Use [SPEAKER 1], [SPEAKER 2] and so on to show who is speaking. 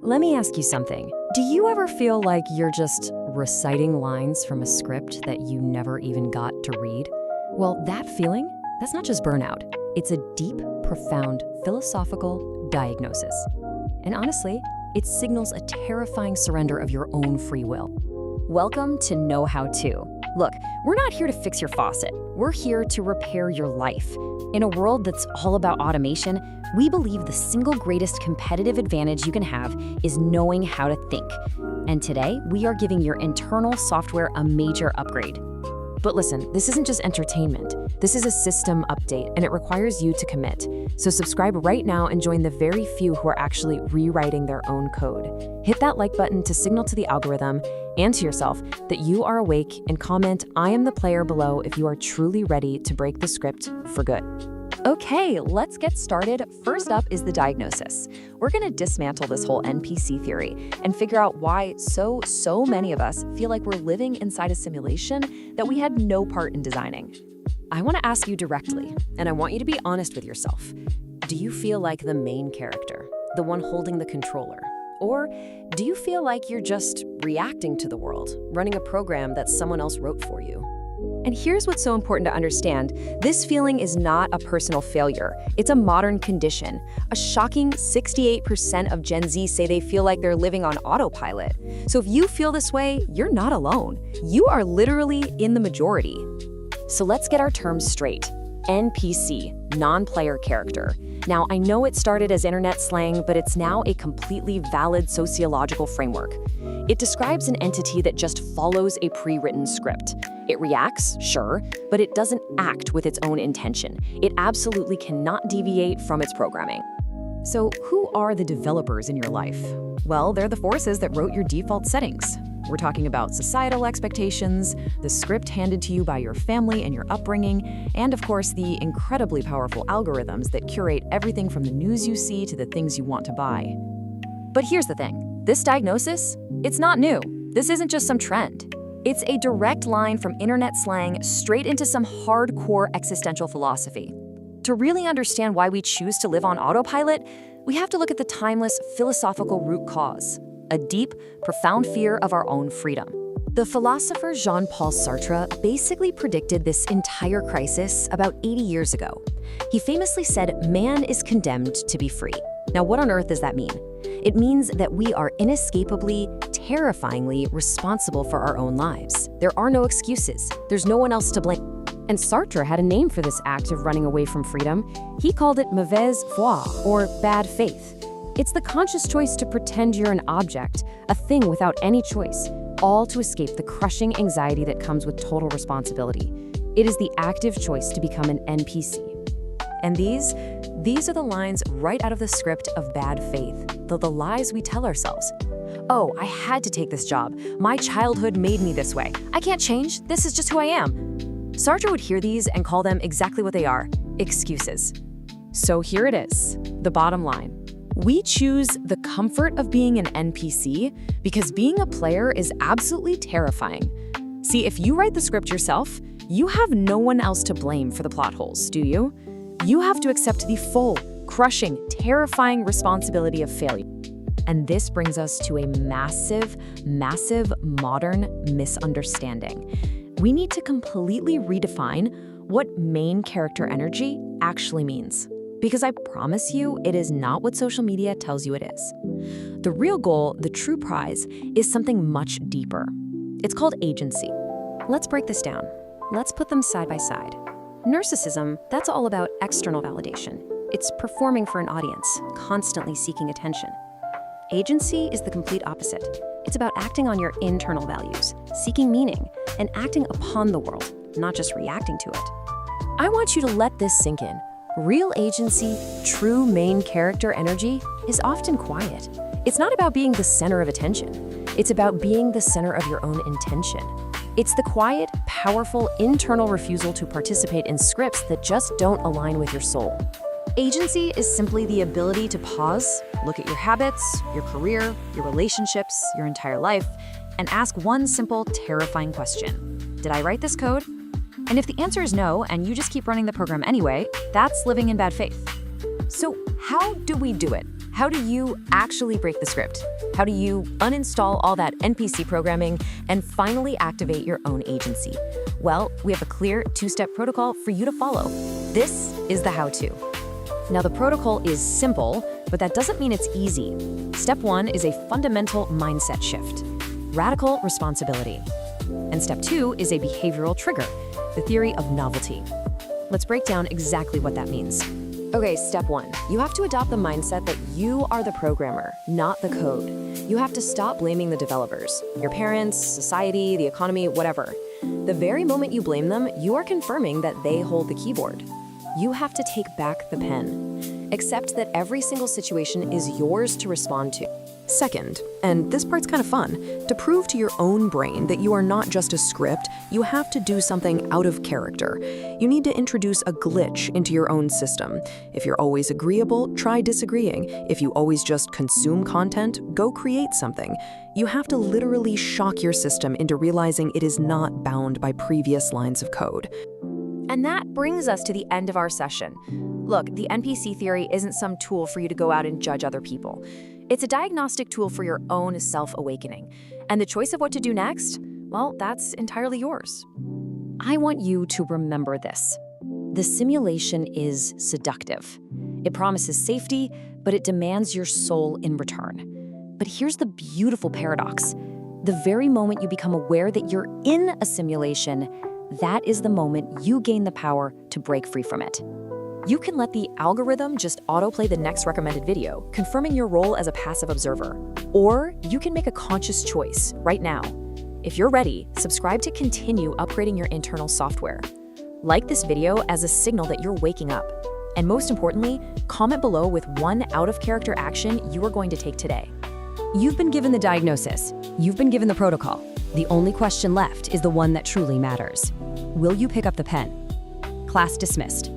[SPEAKER 1] Let me ask you something. Do you ever feel like you're just reciting lines from a script that you never even got to read? Well, that feeling, that's not just burnout. It's a deep, profound philosophical diagnosis. And honestly, it signals a terrifying surrender of your own free will. Welcome to Know How To. Look, we're not here to fix your faucet. We're here to repair your life. In a world that's all about automation, we believe the single greatest competitive advantage you can have is knowing how to think. And today, we are giving your internal software a major upgrade. But listen, this isn't just entertainment. This is a system update, and it requires you to commit. So subscribe right now and join the very few who are actually rewriting their own code. Hit that like button to signal to the algorithm and to yourself that you are awake, and comment "I am the player" below if you are truly ready to break the script for good. Okay, let's get started. First up is the diagnosis. We're going to dismantle this whole NPC theory and figure out why so many of us feel like we're living inside a simulation that we had no part in designing. I want to ask you directly, and I want you to be honest with yourself. Do you feel like the main character, the one holding the controller? Or do you feel like you're just reacting to the world, running a program that someone else wrote for you? And here's what's so important to understand. This feeling is not a personal failure. It's a modern condition. A shocking 68% of Gen Z say they feel like they're living on autopilot. So if you feel this way, you're not alone. You are literally in the majority. So let's get our terms straight. NPC, non-player character. Now, I know it started as internet slang, but it's now a completely valid sociological framework. It describes an entity that just follows a pre-written script. It reacts, sure, but it doesn't act with its own intention. It absolutely cannot deviate from its programming. So who are the developers in your life? Well, they're the forces that wrote your default settings. We're talking about societal expectations, the script handed to you by your family and your upbringing, and of course, the incredibly powerful algorithms that curate everything from the news you see to the things you want to buy. But here's the thing. This diagnosis, it's not new. This isn't just some trend. It's a direct line from internet slang straight into some hardcore existential philosophy. To really understand why we choose to live on autopilot, we have to look at the timeless philosophical root cause, a deep, profound fear of our own freedom. The philosopher Jean-Paul Sartre basically predicted this entire crisis about 80 years ago. He famously said, "Man is condemned to be free." Now, what on earth does that mean? It means that we are inescapably, terrifyingly responsible for our own lives. There are no excuses. There's no one else to blame. And Sartre had a name for this act of running away from freedom. He called it mauvaise foi, or bad faith. It's the conscious choice to pretend you're an object, a thing without any choice, all to escape the crushing anxiety that comes with total responsibility. It is the active choice to become an NPC. And these are the lines right out of the script of bad faith, the lies we tell ourselves. Oh, I had to take this job. My childhood made me this way. I can't change. This is just who I am. Sartre would hear these and call them exactly what they are, excuses. So here it is, the bottom line. We choose the comfort of being an NPC because being a player is absolutely terrifying. See, if you write the script yourself, you have no one else to blame for the plot holes, do you? You have to accept the full, crushing, terrifying responsibility of failure. And this brings us to a massive modern misunderstanding. We need to completely redefine what main character energy actually means. Because I promise you, it is not what social media tells you it is. The real goal, the true prize, is something much deeper. It's called agency. Let's break this down. Let's put them side by side. Narcissism, that's all about external validation. It's performing for an audience, constantly seeking attention. Agency is the complete opposite. It's about acting on your internal values, seeking meaning, and acting upon the world, not just reacting to it. I want you to let this sink in. Real agency, true main character energy is often quiet. It's not about being the center of attention. It's about being the center of your own intention. It's the quiet, powerful, internal refusal to participate in scripts that just don't align with your soul. Agency is simply the ability to pause, look at your habits, your career, your relationships, your entire life, and ask one simple, terrifying question. Did I write this code? And if the answer is no, and you just keep running the program anyway, that's living in bad faith. So how do we do it? How do you actually break the script? How do you uninstall all that NPC programming and finally activate your own agency? Well, we have a clear two-step protocol for you to follow. This is the how-to. Now, the protocol is simple, but that doesn't mean it's easy. Step 1 is a fundamental mindset shift, radical responsibility. And step 2 is a behavioral trigger, the theory of novelty. Let's break down exactly what that means. Okay, step 1. You have to adopt the mindset that you are the programmer, not the code. You have to stop blaming the developers, your parents, society, the economy, whatever. The very moment you blame them, you are confirming that they hold the keyboard. You have to take back the pen. Accept that every single situation is yours to respond to. Second, and this part's kind of fun, to prove to your own brain that you are not just a script, you have to do something out of character. You need to introduce a glitch into your own system. If you're always agreeable, try disagreeing. If you always just consume content, go create something. You have to literally shock your system into realizing it is not bound by previous lines of code. And that brings us to the end of our session. Look, the NPC theory isn't some tool for you to go out and judge other people. It's a diagnostic tool for your own self-awakening. And the choice of what to do next, well, that's entirely yours. I want you to remember this. The simulation is seductive. It promises safety, but it demands your soul in return. But here's the beautiful paradox. The very moment you become aware that you're in a simulation, that is the moment you gain the power to break free from it. You can let the algorithm just autoplay the next recommended video, confirming your role as a passive observer. Or you can make a conscious choice right now. If you're ready, subscribe to continue upgrading your internal software. Like this video as a signal that you're waking up. And most importantly, comment below with one out-of-character action you are going to take today. You've been given the diagnosis. You've been given the protocol. The only question left is the one that truly matters. Will you pick up the pen? Class dismissed.